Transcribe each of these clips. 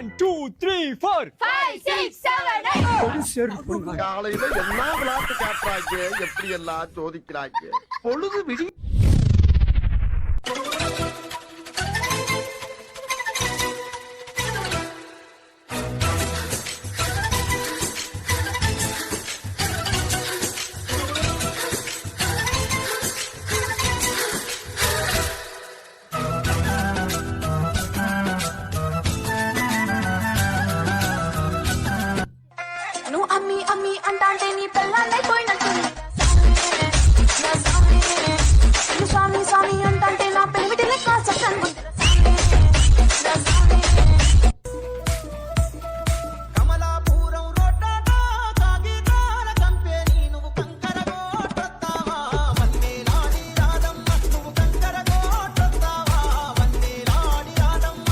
2, 3, 4, 5, 6, 7, 8. காலையில என்ன விளையாட்டு காட்டுறாங்க, எப்படி எல்லாம் சோதிக்கிறாங்க. பொழுது விடி నువ్వు అమ్మి అమ్మి అంటాంటే నీ పెళ్ళాన్నైపోయినట్టు. నువ్వు స్వామి స్వామి అంటాంటే నా పెళ్లి లెక్క చక్కను. కమలాపురం రోడ్డాట కాగితాల కంపెనీ నువ్వు కంకర కోటొస్తావా వన్నేలాడి రాదమ్మ నువ్వు కంకర కోటొస్తావా వన్నేలాడి రాదమ్మ.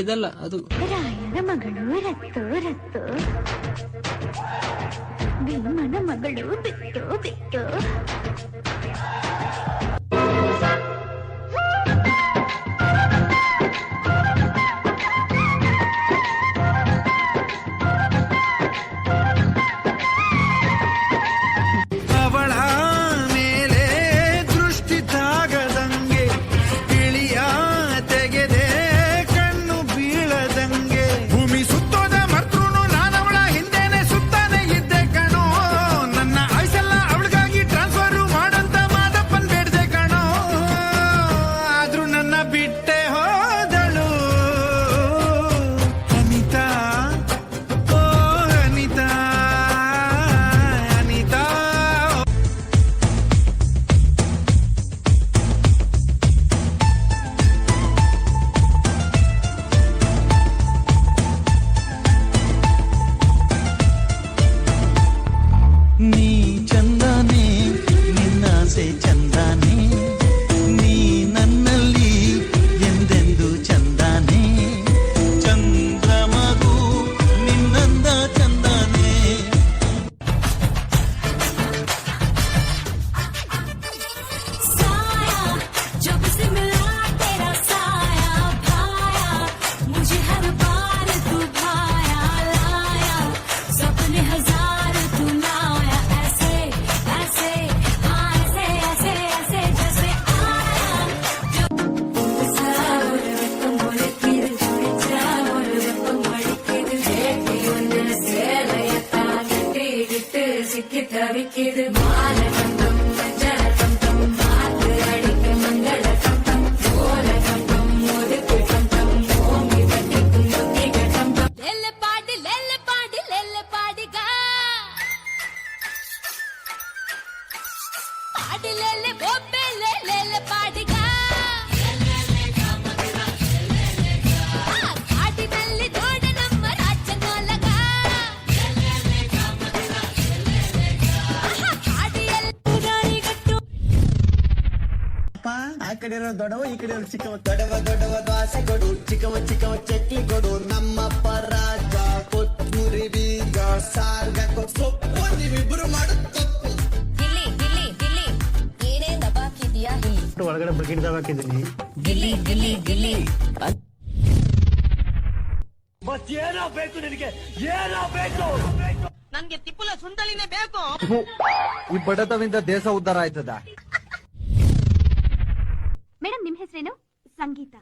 ಇದಲ್ಲ ಅದು ರಾಯನ ಮಗಳು ರತ್ತು ರತ್ತು, ಭೀಮನ ಮಗಳು ಬಿಟ್ಟು ಬಿಟ್ಟು. ಅವಳ ಮೇಲೆ ದೃಷ್ಟಿ ತಾಗದಂಗೆ ಇಳಿಯ ತೆಗೆದೆ ಕಣ್ಣು ಬೀಳದಂಗೆ ಭೂಮಿ ಸುತ್ತೋದ ಮರ್ತೃನು ನಾನವಳ ಹಿಂದೆನೆ ಸುತ್ತಾನೆ ಇದ್ದೆ ಕಣೋ. ನನ್ನ ಆಯ್ಸೆಲ್ಲ ಅವಳಿಗಾಗಿ ಟ್ರಾನ್ಸ್ಫರ್ ಮಾಡಂತ ಮಾದಪ್ಪನ್ ಬೇಡ್ದೆ ಕಣೋ. ಆದ್ರೂ ನನ್ನ ಬಿಟ್ಟೆ ಹೋದಳು ಅನಿತಾ. ಓ ಅನಿತಾ ಅನಿತಾ. ನೀ ಚಂದಾನೆ ನಿನ್ನಾಸೆ ಚಂದಾನೆ, ನೀ ನನ್ನಲ್ಲಿ ಎಂದೆಂದು ಚಂದಾನೆ, ಚಂದ್ರಮಗು ನಿನ್ನಂದ ಚಂದಾನೆ. साया जब से मिला तेरा साया भाया, मुझे हर बार तू भाया लाया, सपने हजार तू लाया. ऐसे ऐसे हाँ ऐसे ऐसे ऐसे जैसे आया जो सावर வெப்பம் ஒழிக்கிது சாவர் வெப்பம் ஒழிக்கிது சேட்டி ஒன்று சேலையத்தான் கட்டிக்கிட்டு சிக்கி தவிக்கிது மால கண்டம் மஞ்சள கண்டம் மாத்து அடிக்க மங்கள கண்டம் ஓல கண்டம் ஒதுக்கு கண்டம் ஓங்கி தட்டிக்கும் ஒத்திக கண்டம். லெல்ல பாடி பாடிகா பாடி லெல்ல பொப்பே லெல்ல பாடிகா ಕಾಡಿನಲ್ಲಿ ನೋಡ ನಮ್ಮ ರಾಜನೋಲಗ ಕಾಡಿಯಲ್ಲಿ ಗಾಳಿಗಟ್ಟು. ಆ ಕಡೆ ಇರೋ ದೊಡ್ಡವ ಈ ಕಡೆ ಇರೋ ಚಿಕ್ಕವ. ದೊಡ್ಡವ ದ್ವಾಸೆ ಕೊಡು, ಚಿಕ್ಕವ ಚಕ್ಲಿ ಕೊಡು. ನಮ್ಮಪ್ಪ ರಾಜ ಕೊತ್ತೂರಿ ಬೀಗ ಸಾರ್ಗ ಸೊಪ್ಪು ನೀವಿಬ್ರು ಮಾಡು ತಪ್ಪು. ಗಿಲ್ಲಿ ಗಿಲ್ಲಿ ಗಿಲ್ಲಿ ಏನೇ ದಬಾಕಿದ್ಯಾ ಇಲ್ಲಿ ಒಳಗಡೆ ಬಕೆಟ್ ಹಾಕಿದ್ದೀನಿ. ಗಿಲ್ಲಿ ಗಿಲ್ಲಿ ಗಿಲ್ಲಿ. ಮತ್ತೇನೋ ಬೇಕು ನಿನಗೆ, ಏನೋ ಬೇಕು? ನನ್ಗೆ ತಿಪ್ಪಲ ಸುಂದಲಿನೇ ಬೇಕು. ಈ ಬಡತವಿಂದ ದೇಶ ಉದ್ಧಾರ ಆಯ್ತದ. ಮೇಡಮ್ ನಿಮ್ ಹೆಸರೇನು? ಸಂಗೀತ.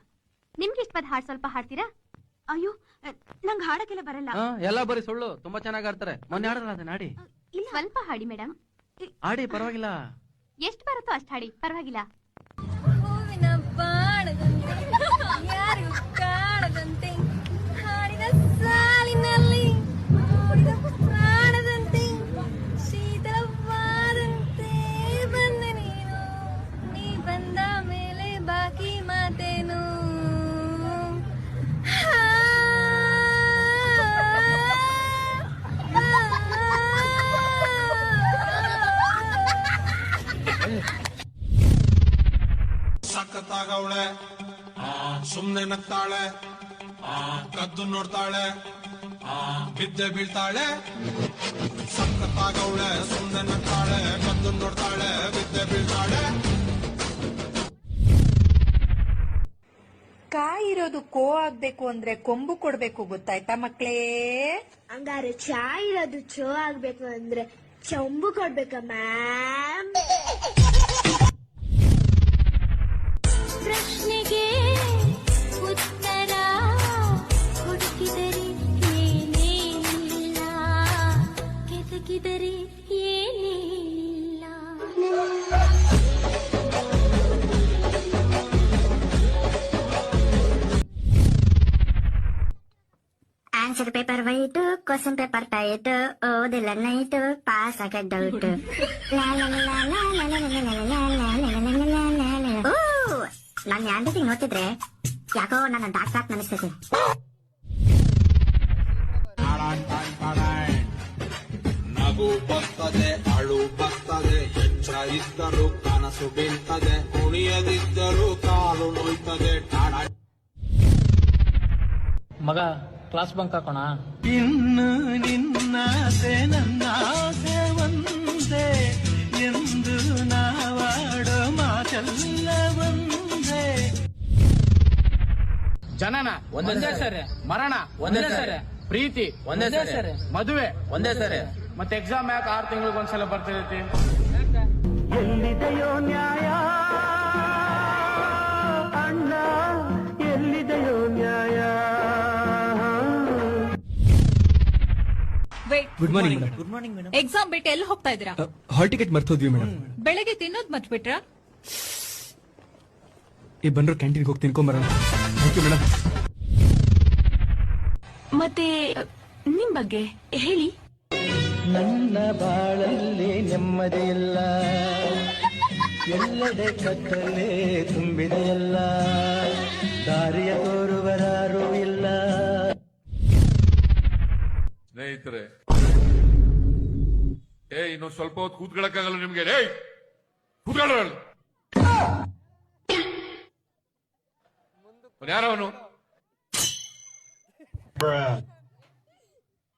ನಿಮ್ಗೆ ಇಷ್ಟವಾದ ಹಾಡು ಸ್ವಲ್ಪ ಹಾಡ್ತೀರಾ? ಅಯ್ಯೋ ನಂಗೆ ಹಾಡಕ್ಕೆಲ್ಲ ಬರಲ್ಲ. ಎಲ್ಲ ಬರೀ ಸುಳ್ಳು, ತುಂಬಾ ಚೆನ್ನಾಗಿ ಆಡ್ತಾರೆ. ಮೊನ್ನೆ ಆಡಲ್ಲ ಅದನ್ನ ಆಡಿ. ಇಲ್ಲ ಸ್ವಲ್ಪ ಹಾಡಿ ಮೇಡಮ್. ಆಡಿ ಪರವಾಗಿಲ್ಲ. ಎಷ್ಟು ಬರುತ್ತೋ ಅಷ್ಟು ಹಾಡಿ ಪರವಾಗಿಲ್ಲ. ಹೂವಿನ ಬಾಣದಂತೆ ಯಾರು ಕಾಣದಂತೆ ಹಾಡಿದ ಸಾಲಿನಲ್ಲಿ ಮೂಡಿದ ಪ್ರಾಣದಂತೆ ಶೀತಲವಾದಂತೆ ಬಂದ ನೀನು. ನೀ ಬಂದ ಮೇಲೆ ಬಾಕಿ ಮಾತೇನು? ಸಖತ್ತಾಗವಳೆ, ಸುಮ್ನೆ ನಗ್ತಾಳೆ, ಕದ್ದು ನೋಡ್ತಾಳೆ, ಬಿದ್ದೆ ಬೀಳ್ತಾಳೆ. ಸಖತ್ತಾಗವಳೆ, ಸುಮ್ನೆ ನಗ್ತಾಳೆ, ಕದ್ದು ನೋಡ್ತಾಳೆ, ಬಿದ್ದೆ ಬೀಳ್ತಾಳೆ. ಕಾಯಿರೋದು ಕೋ ಆಗ್ಬೇಕು ಅಂದ್ರೆ ಕೊಂಬು ಕೊಡ್ಬೇಕು, ಗೊತ್ತಾಯ್ತಾ ಮಕ್ಳೇ? ಹಂಗಾರೆ ಚಾ ಇರೋದು ಚೋ ಆಗ್ಬೇಕು ಅಂದ್ರೆ ಚೊಂಬು ಕೊಡ್ಬೇಕ ಮ್ಯಾಮ್? ಪ್ರಶ್ನೆಗೆ ಉತ್ತರ ಹುಡುಕಿದರೆ ಏನೇನಿಲ್ಲ, ಕೆದಕಿದರೆ ಏನೇನಿಲ್ಲ. Answer paper white, question paper tight, ಓದಿಲ್ಲ ನೈಟ್, ಪಾಸ್ ಆಗ ಡೌಟ್. ನಾನು ಹ್ಯಾಂಡ್ ರೈಟಿಂಗ್ ನೋಡ್ತಿದ್ರೆ ಯಾಕೋ ನನ್ನ ಡಾಕ್ ಡಾಕ್ ಅನಿಸ್ತೈತೆ. ನಗು ಬರ್ತದೆ, ಅಳು ಬರ್ತದೆ, ಎಚ್ಚರ ಇದ್ದರೂ ಕನಸು ಬೀಳ್ತದೆ, ಕುಣಿಯದಿದ್ದರೂ ಕಾಲು ನೋಯ್ತದೆ. ಮಗ ಕ್ಲಾಸ್ ಬಂಕ್ ಹಾಕೋಣ. ಇನ್ನು ನಿನ್ನಾಸೆ ನನ್ನಾಸೆ ಒಂದೇ ಎಂದು ನಾವಾಡೋ ಮಾತೆಲ್ಲ ಒಂದೇ. ಜನನ ಒಂದೇ ಸರಿ, ಮರಣ ಒಂದೇ ಸರಿ, ಪ್ರೀತಿ ಒಂದೇ ಸರಿ, ಮದುವೆ ಒಂದೇ ಸರಿ. ಮತ್ತೆ ಎಕ್ಸಾಮ್ ಯಾಕೆ 6 ತಿಂಗಳಿಗೊಂದ್ಸಲ ಬರ್ತಿರೈತಿ? ಎಲ್ಲಿದೆಯೋ ನ್ಯಾಯ ಅಣ್ಣ, ಎಲ್ಲಿದೆಯೋ ನ್ಯಾಯ. Good morning madam. Good morning madam. Exam ಬಿಟ್ಟು ಎಲ್ಲಿ ಹೋಗ್ತಾ ಇದ್ದೀರಾ? ಹಾಲ್ ಟಿಕೆಟ್ ಮರ್ತೋದ್ವಿ ಮೇಡಮ್. ಬೆಳಗ್ಗೆ ತಿನ್ನೋದ್ ಮರ್ತ್ಬಿಟ್ರಾ? ಈ ಬಂದ್ರು ಕ್ಯಾಂಟೀನ್ಗೆ ಹೋಗಿ ತಿನ್ಕೊಂಬರೋಣ. Thank you madam. ಮತ್ತೆ ನಿಮ್ ಬಗ್ಗೆ ಹೇಳಿ. ನನ್ನ ಬಾಳಲ್ಲಿ ನೆಮ್ಮದಿಯಿಲ್ಲ, ಎಲ್ಲೆಡೆ ಕತ್ತಲೇ ತುಂಬಿದೆಯಲ್ಲ, ದಾರಿಯ ತೋರುವರಾರೂ ಇಲ್ಲ. ಸ್ನೇಹಿತರೆ, ಇನ್ನೊಂದು ಸ್ವಲ್ಪ ಹೊತ್ತು ಕೂತ್ಕೊಳ್ಳಕ್ಕಾಗಲ್ಲ ನಿಮ್ಗೆ? ಕೂತ್ಕೊಳ್ಳ ಯಾರವನು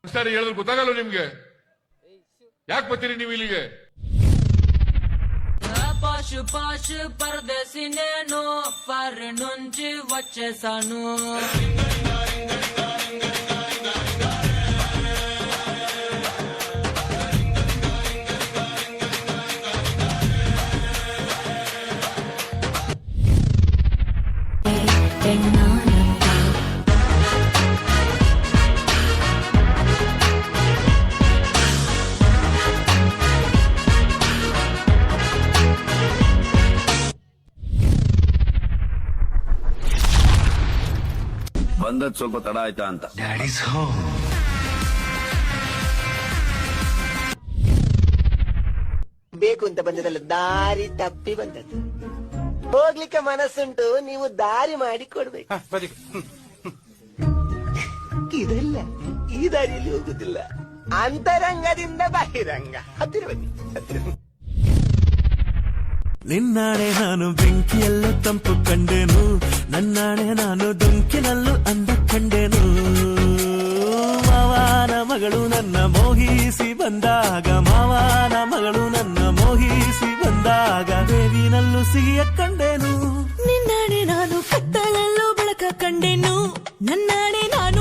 ಸರಿ ಹೇಳಿದ್ರೆ ಗೊತ್ತಾಗಲ್ಲ ನಿಮ್ಗೆ? ಯಾಕೆ ಬರ್ತೀರಿ ನೀವು ಇಲ್ಲಿಗೆ? పాషు పాషు పరదేశి నేను ఫర్ నుంచి వచ్చేసాను. ಬಂದದ್ ಸ್ವಲ್ಪ ತಡ ಆಯ್ತಾ ಅಂತ. ಬೇಕು ಅಂತ ಬಂದದಲ್ಲ, ದಾರಿ ತಪ್ಪಿ ಬಂದದ್ದು. ಹೋಗ್ಲಿಕ್ಕೆ ಮನಸ್ಸುಂಟು, ನೀವು ದಾರಿ ಮಾಡಿ ಕೊಡ್ಬೇಕು. ಇದಲ್ಲ, ಈ ದಾರಿಯಲ್ಲಿ ಹೋಗುದಿಲ್ಲ, ಅಂತರಂಗದಿಂದ ಬಹಿರಂಗ. ಹತ್ತಿರ ಬನ್ನಿ, ಹತ್ತಿರ. ನಿನ್ನಾಣೆ ನಾನು ಬೆಂಕಿಯಲ್ಲೂ ತಂಪು ಕಂಡೆನು, ನನ್ನಾಣೆ ನಾನು ದುಂಕಿನಲ್ಲೂ ಅಂದ ಕಂಡೆನು. ಮಾವನ ಮಗಳು ನನ್ನ ಮೋಹಿಸಿ ಬಂದಾಗ, ಮಾವನ ಮಗಳು ನನ್ನ ಮೋಹಿಸಿ ಬಂದಾಗ, ಬೇವಿನಲ್ಲೂ ಸಿಹಿಯ ಕಂಡೆನು. ನಿನ್ನಾಣೆ ನಾನು ಕತ್ತಲಲ್ಲೂ ಬೆಳಕ ಕಂಡೆನು, ನನ್ನಾಣೆ ನಾನು